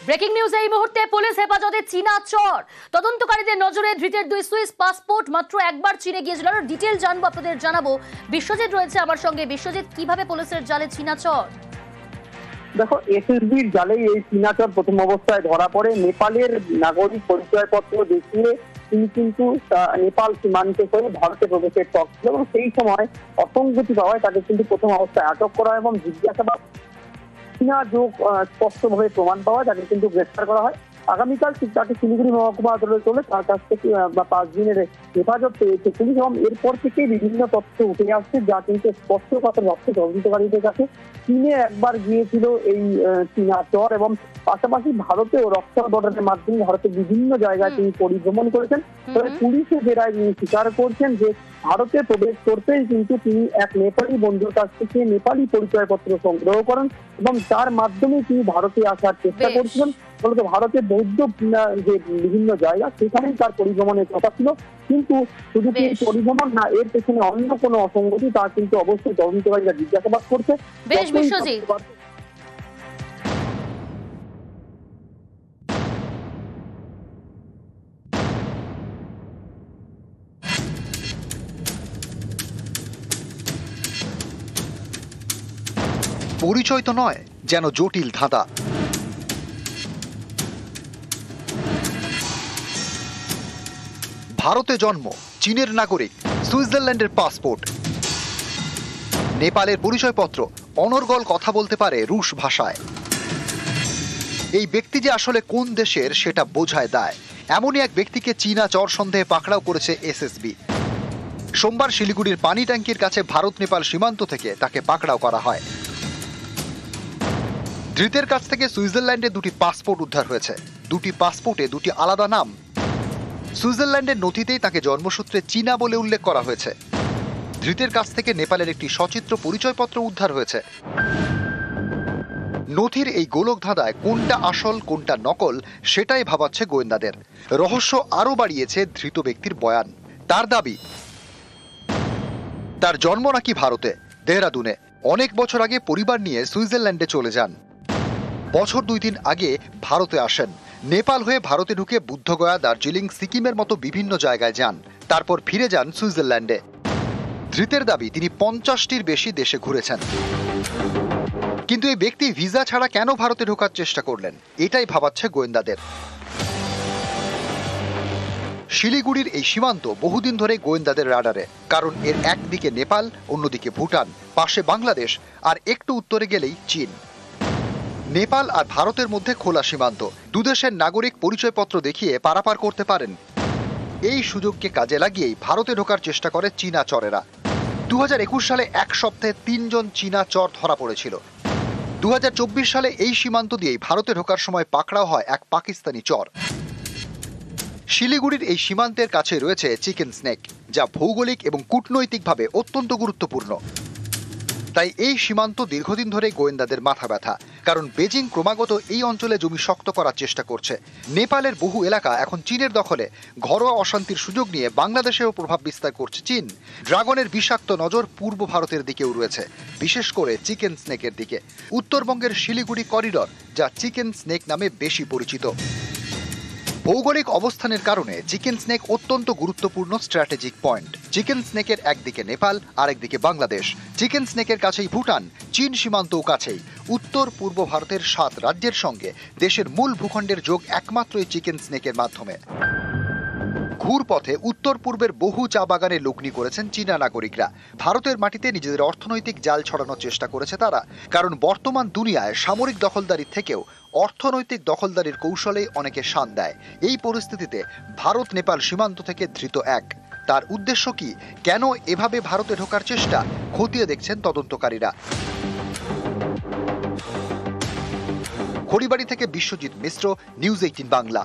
Breaking news এই মুহূর্তে police হেফাজতে চীনা চর তদন্তকারীদের নজরে ধৃতের 2 সুইস পাসপোর্ট মাত্র একবার চীনে গিয়েছিল। আর ডিটেল জানবো, আপনাদের জানাবো। বিশ্বজিৎ রয়েছে আমার সঙ্গে। বিশ্বজিৎ, কিভাবে পুলিশের জালে চীনা চর? দেখো, এসএসবির জালে এই চীনা চর প্রথম অবস্থায় ধরা পড়ে। নেপালের নাগরিক পরিচয়পত্র দেখিয়ে তিনি কিন্তু নেপাল সীমান্তে করে ভারতে প্রবেশের টক ছিল এবং সেই সময় অসঙ্গতি পাওয়ায় তাকে কিন্তু প্রথম অবস্থায় আটক করা হয় এবং জিজ্ঞাসাবাদ চীনা যোগ স্পষ্টভাবে প্রমাণ পাওয়া তাকে কিন্তু গ্রেফতার করা হয়। আগামীকাল তাকে শিলিগুড়ি মহকুমা আদালতে তোলে। তার কাছ থেকে 5 দিনের হেফাজত পেয়েছে পুলিশ এবং এরপর থেকে বিভিন্ন তথ্য উঠে আসছে যা কিন্তু স্পষ্ট কথা যাচ্ছে তদন্তকারীদের কাছে। চীনে একবার গিয়েছিল এই চীনা চর এবং পাশাপাশি ভারতেও রক্ষা বর্ডারের মাধ্যমে ভারতের বিভিন্ন জায়গায় তিনি পরিভ্রমণ করেছেন। তবে পুলিশের জেরায় তিনি স্বীকার করছেন যে ভারতে প্রবেশ করতেই কিন্তু তিনি এক নেপালি বন্ধুর কাছ থেকে নেপালি পরিচয়পত্র সংগ্রহ করেন এবং তার মাধ্যমে তিনি ভারতে আসার চেষ্টা করছিলেন। বলতে ভারতের বৌদ্ধ যে বিভিন্ন জায়গা সেখানেই তার পরিভ্রমণের কথা ছিল, কিন্তু শুধু কি পরিভ্রমণ না, এর পেছনে অন্য কোনো অসঙ্গতি তা কিন্তু অবশ্যই তদন্তকারীরা জিজ্ঞাসাবাদ করছে। বেশ বিশ্বজিৎ, পরিচয় তো নয়, যেন জটিল ধাঁধা। ভারতে জন্ম, চীনের নাগরিক, সুইজারল্যান্ডের পাসপোর্ট, নেপালের পরিচয়পত্র, অনর্গল কথা বলতে পারে রুশ ভাষায়। এই ব্যক্তি যে আসলে কোন দেশের সেটা বোঝায় দায়। এমনই এক ব্যক্তিকে চীনা চর সন্দেহে পাকড়াও করেছে এসএসবি। সোমবার শিলিগুড়ির পানি ট্যাঙ্কির কাছে ভারত নেপাল সীমান্ত থেকে তাকে পাকড়াও করা হয়। ধৃতের কাছ থেকে সুইজারল্যান্ডে 2টি পাসপোর্ট উদ্ধার হয়েছে। 2টি পাসপোর্টে 2টি আলাদা নাম। সুইজারল্যান্ডের নথিতেই তাকে জন্মসূত্রে চীনা বলে উল্লেখ করা হয়েছে। ধৃতের কাছ থেকে নেপালের একটি সচিত্র পরিচয়পত্র উদ্ধার হয়েছে। নথির এই গোলক ধাঁধায় কোনটা আসল কোনটা নকল সেটাই ভাবাচ্ছে গোয়েন্দাদের। রহস্য আরও বাড়িয়েছে ধৃত ব্যক্তির বয়ান। তার দাবি, তার জন্ম নাকি ভারতে, দেহরাদুনে। অনেক বছর আগে পরিবার নিয়ে সুইজারল্যান্ডে চলে যান। বছর 2-3 আগে ভারতে আসেন। নেপাল হয়ে ভারতে ঢুকে বুদ্ধগয়া, দার্জিলিং, সিকিমের মতো বিভিন্ন জায়গায় যান। তারপর ফিরে যান সুইজারল্যান্ডে। ধৃতের দাবি তিনি 50টির বেশি দেশে ঘুরেছেন। কিন্তু এই ব্যক্তি ভিসা ছাড়া কেন ভারতে ঢোকার চেষ্টা করলেন, এটাই ভাবাচ্ছে গোয়েন্দাদের। শিলিগুড়ির এই সীমান্ত বহুদিন ধরে গোয়েন্দাদের রাডারে, কারণ এর একদিকে নেপাল, অন্যদিকে ভুটান, পাশে বাংলাদেশ, আর একটু উত্তরে গেলেই চীন। নেপাল আর ভারতের মধ্যে খোলা সীমান্ত, দুদেশের নাগরিক পরিচয়পত্র দেখিয়ে পারাপার করতে পারেন। এই সুযোগকে কাজে লাগিয়েই ভারতে ঢোকার চেষ্টা করে চীনা চরেরা। 2021 সালে এক সপ্তাহে 3 জন চীনা চর ধরা পড়েছিল। 2024 সালে এই সীমান্ত দিয়েই ভারতে ঢোকার সময় পাকড়াও হয় এক পাকিস্তানি চর। শিলিগুড়ির এই সীমান্তের কাছে রয়েছে চিকেন স্নেক, যা ভৌগোলিক এবং কূটনৈতিকভাবে অত্যন্ত গুরুত্বপূর্ণ। তাই এই সীমান্ত দীর্ঘদিন ধরে গোয়েন্দাদের মাথা ব্যথা, কারণ বেজিং ক্রমাগত এই অঞ্চলে জমি শক্ত করার চেষ্টা করছে। নেপালের বহু এলাকা এখন চীনের দখলে। ঘরোয়া অশান্তির সুযোগ নিয়ে বাংলাদেশেও প্রভাব বিস্তার করছে চীন। ড্রাগনের বিষাক্ত নজর পূর্ব ভারতের দিকেও রয়েছে, বিশেষ করে চিকেন স্নেকের দিকে। উত্তরবঙ্গের শিলিগুড়ি করিডর, যা চিকেন স্নেক নামে বেশি পরিচিত। ভৌগোলিক অবস্থানের কারণে চিকেন স্নেক অত্যন্ত গুরুত্বপূর্ণ স্ট্র্যাটেজিক পয়েন্ট। চিকেন স্নেকের একদিকে নেপাল, আরেকদিকে বাংলাদেশ। চিকেন স্নেকের কাছেই ভুটান, চীন সীমান্তও কাছেই। উত্তর পূর্ব ভারতের 7 রাজ্যের সঙ্গে দেশের মূল ভূখণ্ডের যোগ একমাত্র এই চিকেন স্নেকের মাধ্যমে। ঘুরপথে উত্তর পূর্বের বহু চা বাগানে লগ্নি করেছেন চীনা নাগরিকরা। ভারতের মাটিতে নিজেদের অর্থনৈতিক জাল ছড়ানোর চেষ্টা করেছে তারা, কারণ বর্তমান দুনিয়ায় সামরিক দখলদারির থেকেও অর্থনৈতিক দখলদারির কৌশলেই অনেকে শান দেয়। এই পরিস্থিতিতে ভারত নেপাল সীমান্ত থেকে ধৃত এক, তার উদ্দেশ্য কি, কেন এভাবে ভারতে ঢোকার চেষ্টা, খতিয়ে দেখছেন তদন্তকারীরা। খড়িবাড়ি থেকে বিশ্বজিৎ মিশ্র, নিউজ 18 বাংলা।